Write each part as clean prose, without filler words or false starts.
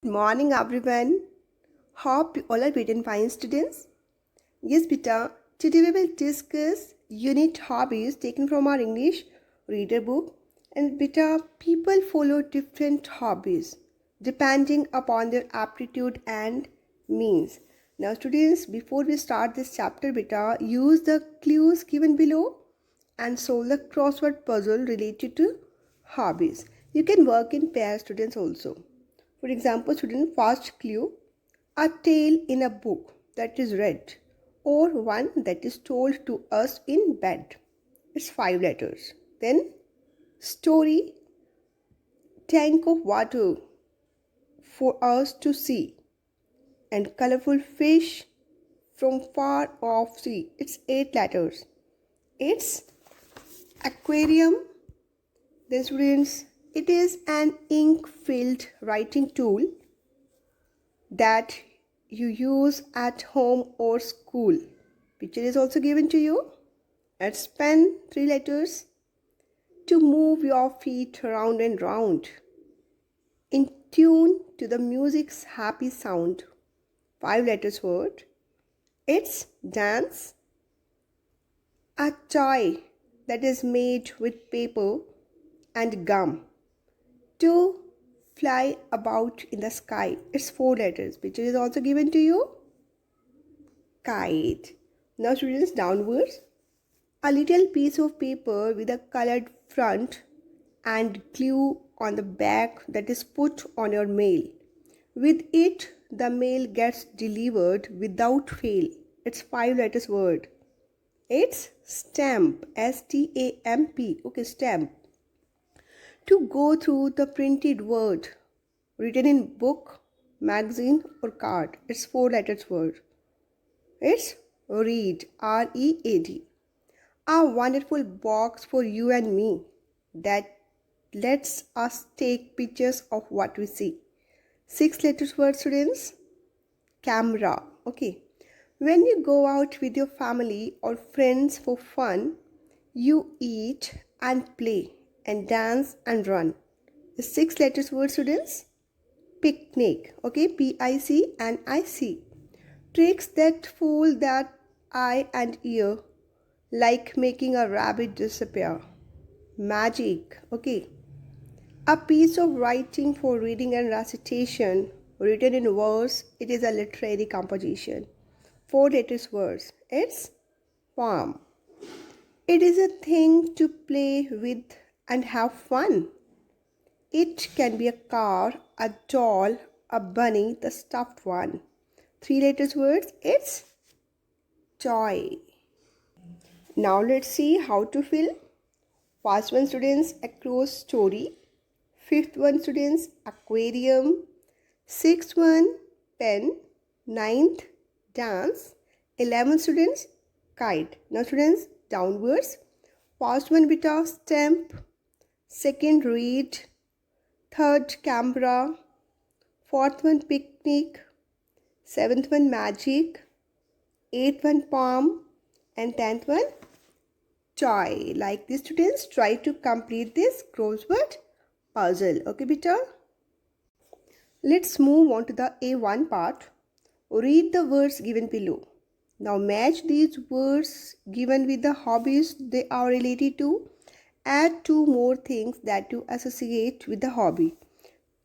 Good morning, everyone. Hope you all are great and fine, students. Yes, beta. Today we will discuss unit hobbies taken from our English reader book. And beta, people follow different hobbies depending upon their aptitude and means. Now, students, before we start this chapter, beta, use the clues given below and solve the crossword puzzle related to hobbies. You can work in pairs, students, also. For example, student, first clue, a tale in a book that is read or one that is told to us in bed. It's 5 letters. Then story, tank of water for us to see, and colorful fish from far off sea. It's 8 letters. It's aquarium. Then students, it is an ink-filled writing tool that you use at home or school. Picture is also given to you. It's pen, 3 letters, to move your feet round and round in tune to the music's happy sound. 5 letters word. It's dance, a toy that is made with paper and gum to fly about in the sky. It's 4 letters. Picture is also given to you. Kite. Now students, downwards. A little piece of paper with a colored front and glue on the back that is put on your mail. With it, the mail gets delivered without fail. It's 5 letters word. It's stamp. S-T-A-M-P. Okay, stamp. To go through the printed word written in book, magazine or card. It's 4 letters word. It's read. R-E-A-D. A wonderful box for you and me that lets us take pictures of what we see. 6 letters word, students. Camera. Okay. When you go out with your family or friends for fun, you eat and play and dance and run. The 6 letters word, students. Picnic. Okay. P-I-C-N-I-C. Tricks that fool that eye and ear, like making a rabbit disappear. Magic. Okay. A piece of writing for reading and recitation, written in verse. It is a literary composition. 4 letters verse. It's poem. It is a thing to play with and have fun. It can be a car, a doll, a bunny, the stuffed one. 3 letters words. It's toy. Now let's see how to fill. First one, students, across story. Fifth one, students, aquarium. Sixth one, pen. Ninth, dance. 11th, students, kite. Now students, downwards. First one, beta, stamp. Second, read. Third, camera. Fourth one, picnic. Seventh one, magic. Eighth one, palm. And 10th one, toy. Like this, students, try to complete this crossword puzzle. Okay, beta? Let's move on to the A1 part. Read the words given below. Now match these words given with the hobbies they are related to. Add 2 more things that you associate with the hobby.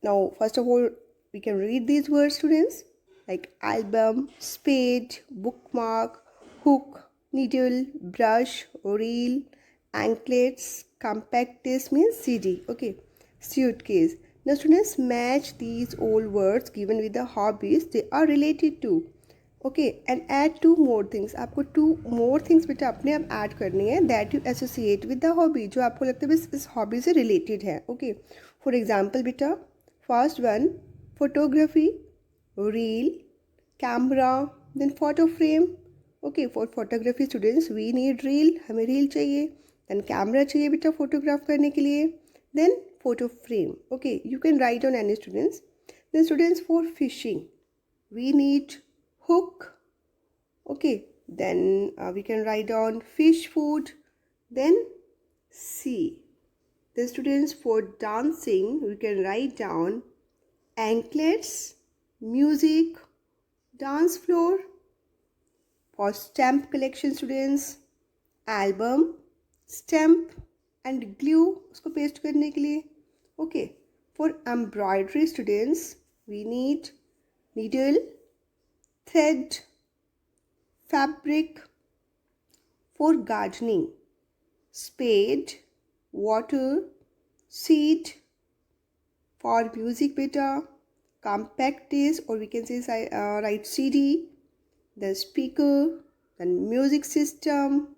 Now, first of all, we can read these words, students, like album, spade, bookmark, hook, needle, brush, reel, anklets, compact disc means CD. Okay, suitcase. Now, students, match these all words given with the hobbies they are related to. Okay, and add 2 more things. आपको 2 more things बेटा अपने आप add करनी है that you associate with the hobby, जो आपको लगता है बस इस hobby से related है. Okay, for example बेटा, first one, photography, reel, camera, then photo frame. Okay, for photography students we need reel, हमें reel चाहिए, then camera चाहिए बेटा photograph करने के लिए, then photo frame. Okay, you can write on any students. Then students, for fishing we need hook. Okay, then we can write down fish food, then sea. The students, for dancing we can write down anklets, music, dance floor. For stamp collection students, album, stamp and glue उसको paste करने के लिए. Okay. For embroidery students, we need needle, thread, fabric. For gardening, spade, water, seed. For music beta, compact disc or we can say write CD, the speaker, then music system.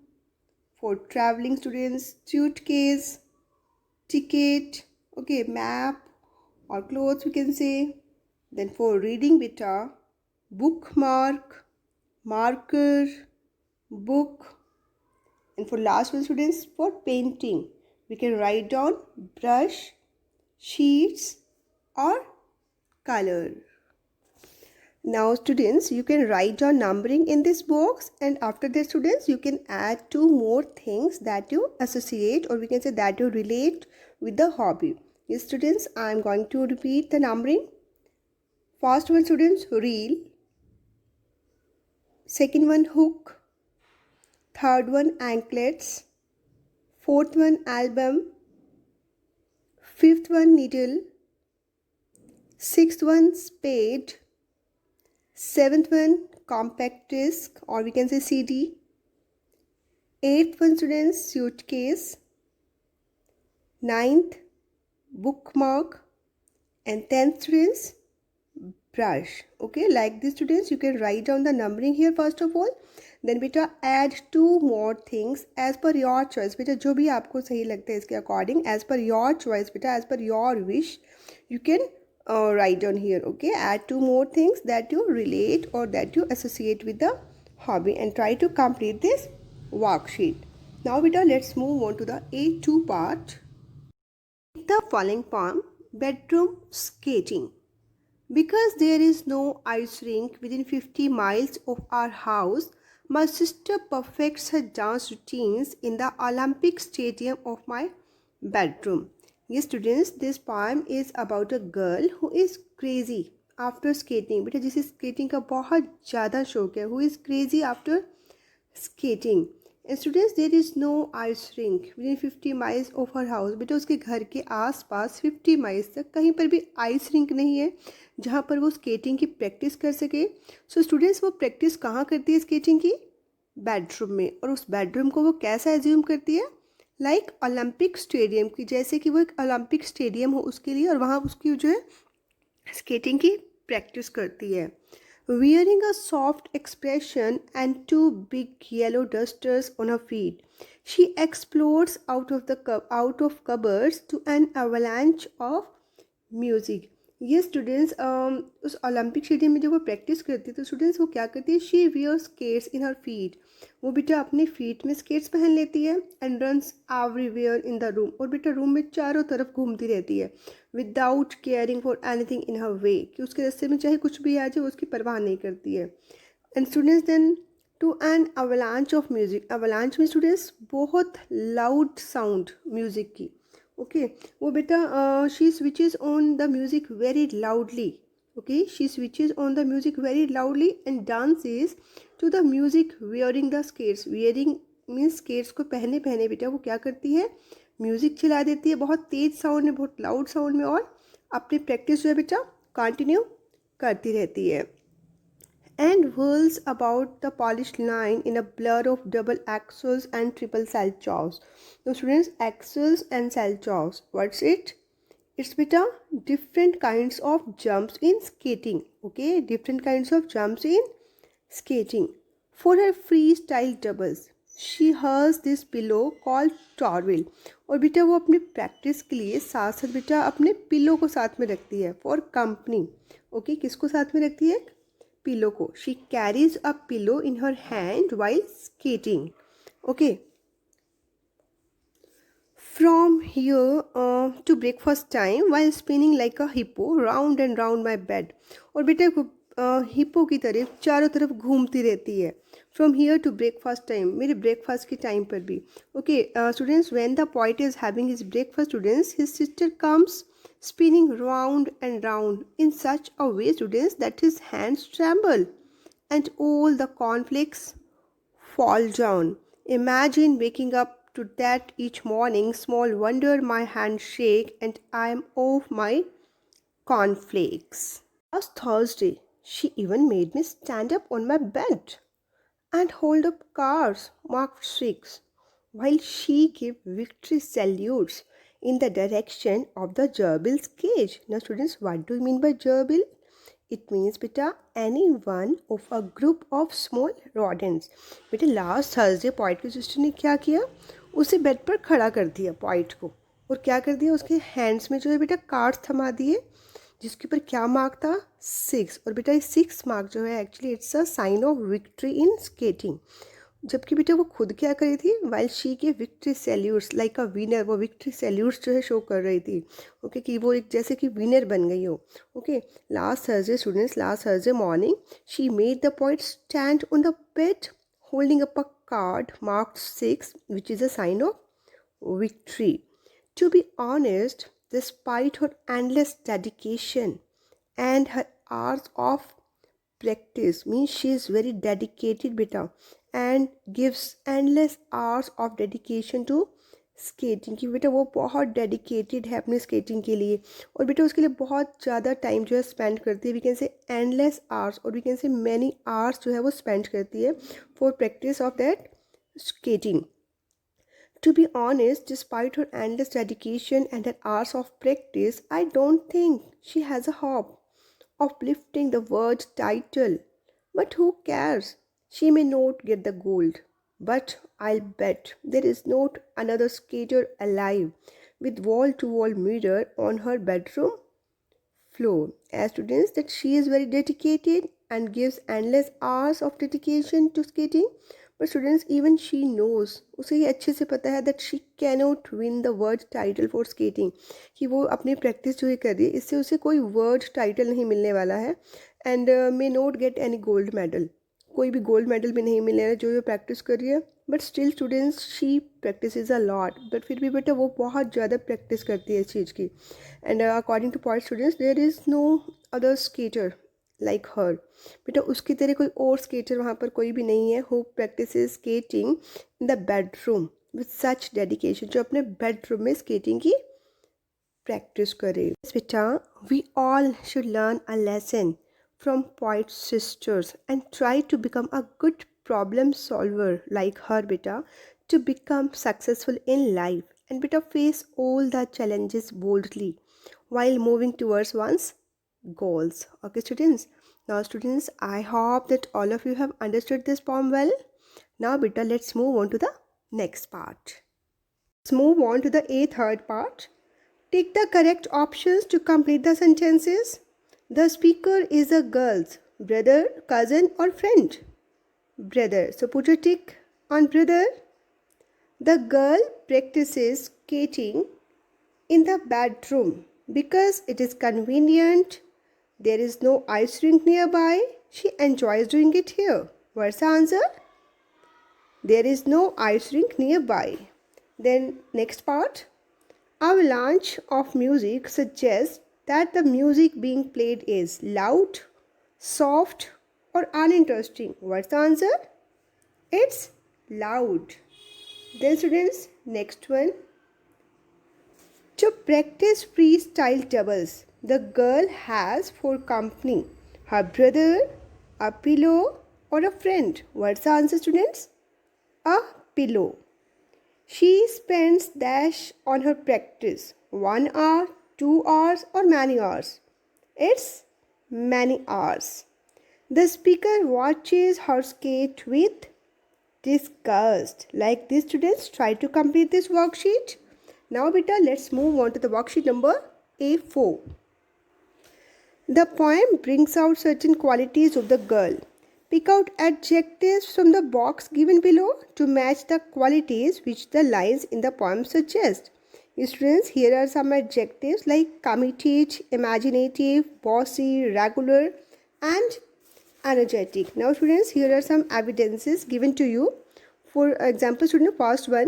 For traveling students, suitcase, ticket, okay, map or clothes we can say. Then for reading beta, bookmark, marker, book. And for last one students, for painting, we can write down brush, sheets or color. Now students, you can write down numbering in this box, and after that students, you can add two more things that you associate or we can say that you relate with the hobby. Yes students, I am going to repeat the numbering. First one students, reel. Second one, hook. Third one, anklets. Fourth one, album. Fifth one, needle. Sixth one, spade. Seventh one, compact disc or we can say CD. Eighth one students, suitcase. Ninth, bookmark. And 10th students, brush. Okay, like this students, you can write down the numbering here first of all. Then beta add two more things as per your choice. Beta जो भी आपको सही लगता है इसके according, as per your choice beta, as per your wish, you can write down here. Okay, add two more things that you relate or that you associate with the hobby and try to complete this worksheet. Now beta, let's move on to the A2 part. The following poem, bedroom skating. Because there is no ice rink within 50 miles of our house, my sister perfects her dance routines in the Olympic Stadium of my bedroom. Yes students, this poem is about a girl who is crazy after skating. बेटा जिसे skating का बहुत ज़्यादा शौक है, who is crazy after skating. And students, there is no ice rink within 50 miles of her house. बेटा उसके घर के आसपास 50 miles तक कहीं पर भी ice rink नहीं है जहाँ पर वो skating की practice कर सके. So students, वो practice कहाँ करती है skating की? बेडरूम में. और उस बेडरूम को वो कैसा एज्यूम करती है? लाइक ओलंपिक स्टेडियम की, जैसे कि वो एक ओलंपिक स्टेडियम हो उसके लिए और वहाँ उसकी जो है स्केटिंग की प्रैक्टिस करती है. Wearing a soft expression and two big yellow dusters on her feet, she explodes out of cupboards to an avalanche of music. ये स्टूडेंट्स उस ओलंपिक स्टेडियम में जब वो प्रैक्टिस करती है तो स्टूडेंट्स वो क्या करती है? She wear skates in her feet. वो बेटा अपने फीट में स्केट्स पहन लेती है. And runs everywhere in the room. और बेटा रूम में चारों तरफ घूमती रहती है without caring for anything in her way, कि उसके रास्ते में चाहे कुछ भी आ जाए वो उसकी परवाह नहीं करती है. And students then to an avalanche of music. Avalanche में स्टूडेंट्स बहुत लाउड साउंड म्यूजिक की. ओके वो बेटा she switches on the music very loudly. Okay she switches on the music very loudly and dances to the music wearing the skates. Wearing means skates को पहने पहने बेटा वो क्या करती है? म्यूजिक चला देती है बहुत तेज साउंड में, बहुत लाउड साउंड में, और अपनी प्रैक्टिस जो है बेटा कंटिन्यू करती रहती है. And whirls about the polished line in a blur of double axels and triple salchows. So students, axels and salchows, what's it? It's beta different kinds of jumps in skating. Okay, different kinds of jumps in skating. For her freestyle doubles, she has this pillow called towel. और बेटा वो अपने practice के लिए साथ साथ बेटा अपने पिलो को साथ में रखती है फॉर कंपनी. ओके किसको साथ में रखती है? पिलो को. She carries a pillow in her hand while skating. Okay from here to breakfast time while spinning like a hippo round and round my bed. और बेटा हिप्पो की तरफ चारों तरफ घूमती रहती है. From here to breakfast time, मेरे ब्रेकफास्ट के टाइम पर भी. Okay students, when the poet is having his breakfast students, his sister comes spinning round and round in such a way, students, that his hands tremble and all the cornflakes fall down. Imagine waking up to that each morning. Small wonder my hands shake and I am off my cornflakes. Last Thursday, she even made me stand up on my bed and hold up cards marked 6 while she gave victory salutes in the direction of the gerbil's cage. Now students, what do you mean by gerbil? It means beta any one of a group of small rodents. बेटा last Thursday poet की sister ने क्या किया, उसे bed पर खड़ा कर दिया पॉइट को, और क्या कर दिया, उसके हैंड्स में जो है बेटा कार्ड्स थमा दिए जिसके ऊपर क्या मार्क था 6। और बेटा ये 6 मार्क जो है actually it's a sign of victory in skating. जबकि बेटा वो खुद क्या कर रही थी, वाइल शी के victory salutes like a winner, वो विक्ट्री सैल्यूट्स जो है शो कर रही थी। ओके कि वो एक जैसे कि विनर बन गई हो। Okay last Thursday students, last Thursday morning she made the point stand on the bed holding up a card marked 6, which is a sign of victory. To be honest, despite her endless dedication and her hours of practice, means she is very dedicated beta and gives endless hours of dedication to skating की। बेटा वो बहुत dedicated है अपने skating के लिए, और बेटा उसके लिए बहुत ज़्यादा टाइम जो है स्पेंड करती है। We can say endless hours और we can say many hours जो है वो स्पेंड करती है for practice of that skating. To be honest, despite her endless dedication and her hours of practice, I don't think she has a hope of lifting the world title. But who cares? She may not get the gold. But I'll bet there is not another skater alive with wall-to-wall mirror on her bedroom floor. As students, that she is very dedicated and gives endless hours of dedication to skating. But students, even she knows, उसे ये अच्छे से पता है that she cannot win the world title for skating, कि वो अपनी practice जो ये कर रही है इससे उसे कोई वर्ल्ड टाइटल नहीं मिलने वाला है, and may not get any gold medal, कोई भी गोल्ड मेडल भी नहीं मिलेगा जो ये प्रैक्टिस कर रही है। But still students she practice is a lot, but फिर भी बेटा वो बहुत ज़्यादा प्रैक्टिस करती है इस चीज़ की। And according to point students, there is no other skater like her, बेटा उसकी तरह कोई और स्केटर वहाँ पर कोई भी नहीं है who practice skating in the bedroom with such dedication, जो अपने बेडरूम में स्केटिंग की प्रैक्टिस करे। बेटा we all should learn a lesson from Poet's sisters and try to become a good problem solver like her beta, to become successful in life and beta face all the challenges boldly while moving towards one's goals. Okay students, now students, I hope that all of you have understood this poem well. Now beta, let's move on to the next part. Let's move on to the third part. Take the correct options to complete the sentences. The speaker is a girl's brother, cousin or friend. Brother. So put a tick on brother. The girl practices skating in the bedroom because it is convenient. There is no ice rink nearby. She enjoys doing it here. What's the answer? There is no ice rink nearby. Then next part. Avalanche of music suggests that the music being played is loud, soft or uninteresting. What's the answer? It's loud. Then students, next one. To practice freestyle doubles, the girl has for company her brother, a pillow or a friend. What's the answer students? A pillow. She spends dash on her practice 1 hour, 2 hours or many hours. It's many hours. The speaker watches her skate with disgust. Like this students, try to complete this worksheet. Now beta, let's move on to the worksheet number A4. The poem brings out certain qualities of the girl. Pick out adjectives from the box given below to match the qualities which the lines in the poem suggest. Students, here are some adjectives like committed, imaginative, bossy, regular and energetic. Now students, here are some evidences given to you. For example, student, first one,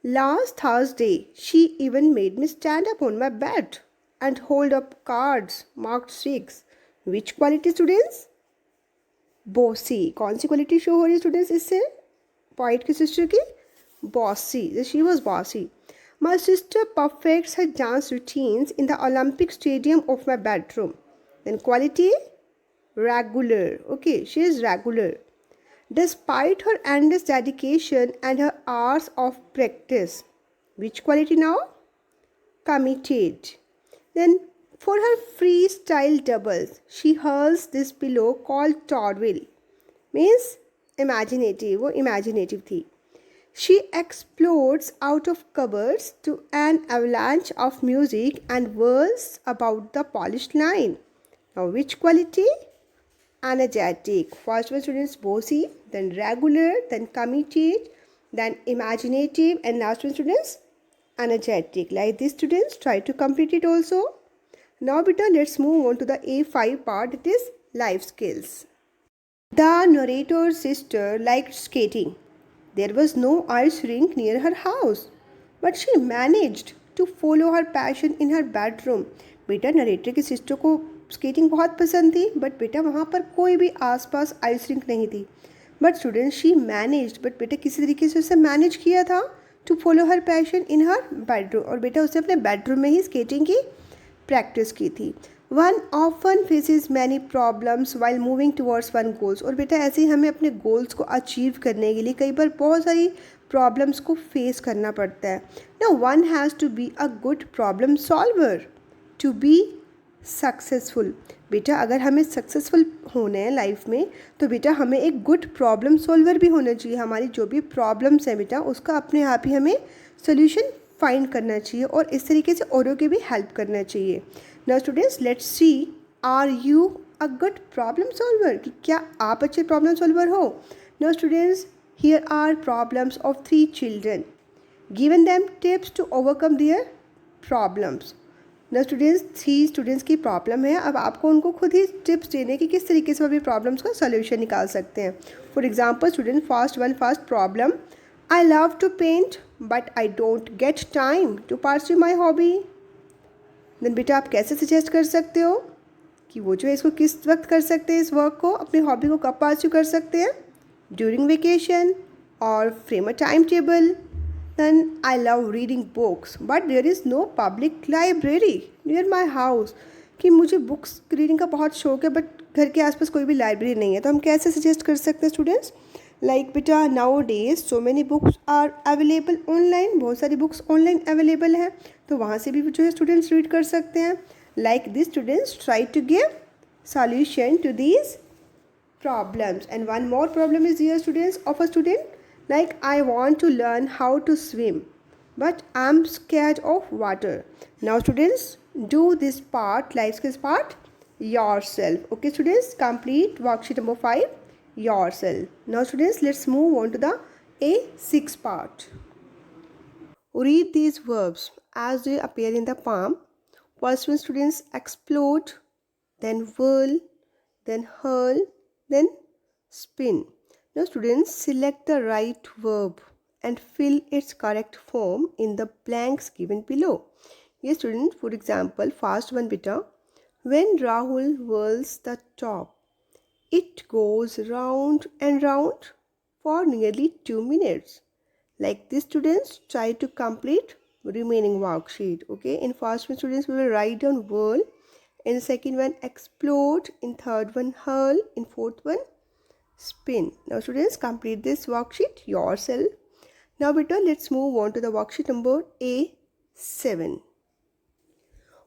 last Thursday she even made me stand up on my bed. and hold up cards marked 6. Which quality, students? Bossy. कौन सी quality show हो रही है students इससे? Point की sister की bossy. She was bossy. My sister perfects her dance routines in the Olympic stadium of my bedroom. Then quality? Regular. Okay, she is regular. Despite her endless dedication and her hours of practice. Which quality now? Committed. Then for her freestyle doubles, she hurls this pillow called Torville. Means imaginative. वो imaginative थी. She explodes out of cupboards to an avalanche of music and whirls about the polished line. Now, which quality? Energetic. First one, students, bossy, then regular, then committed, then imaginative, and last one, students, energetic. Like this, students, try to complete it also. Now, beta, let's move on to the A5 part, that is life skills. The narrator's sister liked skating. There was no ice rink near her house, but she managed to follow her passion in her bedroom. बेटा narrator की sister को skating बहुत पसंद थी, but बेटा वहाँ पर कोई भी आसपास आइस रिंक नहीं थी. But student she managed, but बेटा किसी तरीके से उसे मैनेज किया था to follow her passion in her bedroom. और बेटा उसे अपने बेडरूम में ही स्केटिंग की प्रैक्टिस की थी. One often faces many problems while moving towards one goals. और बेटा ऐसे ही हमें अपने गोल्स को अचीव करने के लिए कई बार बहुत सारी प्रॉब्लम्स को फेस करना पड़ता है. Now one has to be a good problem solver to be successful. बेटा अगर हमें सक्सेसफुल होना है लाइफ में तो बेटा हमें एक गुड प्रॉब्लम सॉल्वर भी होना चाहिए. हमारी जो भी प्रॉब्लम्स हैं बेटा उसका अपने आप ही हमें सोल्यूशन फाइंड करना चाहिए और इस तरीके से औरों की भी हेल्प करना चाहिए. Now students let's see, are you a good problem solver? कि क्या आप अच्छे प्रॉब्लम सॉल्वर हो? Now students here are problems of 3 children. Given them tips to overcome their problems. ना स्टूडेंट्स 3 स्टूडेंट्स की प्रॉब्लम है. अब आपको उनको खुद ही टिप्स देने कि किस तरीके से वो भी प्रॉब्लम्स का सोल्यूशन निकाल सकते हैं. For example student first problem, I love to paint but I don't get time to pursue my hobby. Then बेटा आप कैसे सजेस्ट कर सकते हो कि वो जो है इसको किस वक्त कर सकते हैं, इस वर्क को, अपनी हॉबी को कब परस्यू कर सकते हैं? ड्यूरिंग वेकेशन और frame a time table. Then I love reading books, but there is no public library near my house. कि मुझे बुक्स रीडिंग का बहुत शौक है बट घर के आसपास कोई भी लाइब्रेरी नहीं है. तो हम कैसे सजेस्ट कर सकते हैं स्टूडेंट्स? लाइक बेटा now days so many books are available online. बहुत सारी बुक्स ऑनलाइन अवेलेबल हैं तो वहाँ से भी जो है स्टूडेंट्स रीड कर सकते हैं. Like this students try to give solution to these problems. And one more problem is here students, of a student like I want to learn how to swim but I'm scared of water. Now students do this part, life skills part, yourself. Okay students, complete worksheet number 5 yourself. Now students let's move on to the A6 part. Read these verbs as they appear in the palm. First one students, explode, then whirl, then hurl, then spin. Now students select the right verb and fill its correct form in the blanks given below. Yes students, for example first one beta, when Rahul whirls the top it goes round and round for nearly 2 minutes. Like this students try to complete remaining worksheet. Okay, in first one students we will write down whirl, in second one explode, in third one hurl, in fourth one spin. Now students complete this worksheet yourself. Now beta let's move on to the worksheet number A7.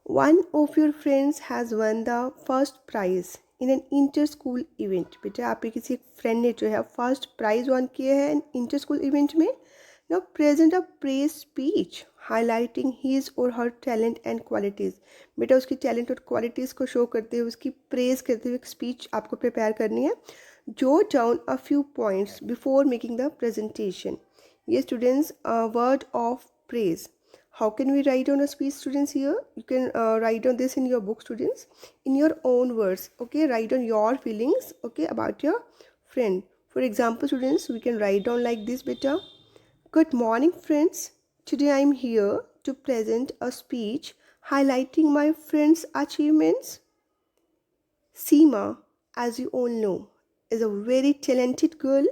One of your friends has won the first prize in an inter school event. बेटा आपके किसी friend ने जो है first prize one किया है inter school event में. Now present a praise speech highlighting his or her talent and qualities. बेटा उसकी टैलेंट और क्वालिटीज़ को शो करते हुए उसकी प्रेज करते हुए एक स्पीच आपको प्रिपेयर करनी है. Jot down a few points before making the presentation. Yes students, a word of praise. How can we write down a speech students here? You can write down this in your book students in your own words. Okay, write down your feelings okay about your friend. For example students, we can write down like this beta. Good morning friends. Today I am here to present a speech highlighting my friend's achievements. Seema, as you all know, is a very talented girl.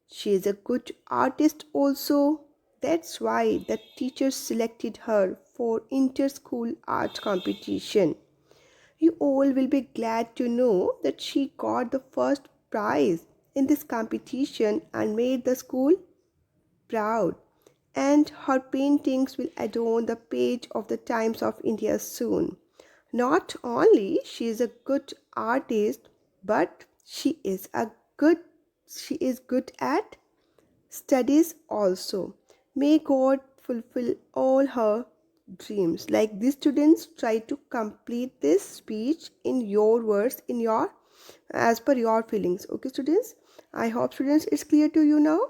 She is a good artist also. That's why the teachers selected her for inter-school art competition. You all will be glad to know that she got the first prize in this competition and made the school proud. And her paintings will adorn the page of the Times of India soon. Not only she is a good artist, but good she is good at studies also. May God fulfill all her dreams. Like these students, try to complete this speech in your words, in your as per your feelings. Okay, students. I hope students it's clear to you now.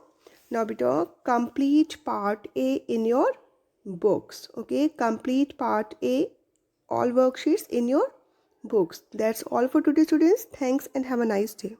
Now, beta, complete part A in your books. Okay, complete part A, all worksheets in your books. That's all for today, students. Thanks and have a nice day.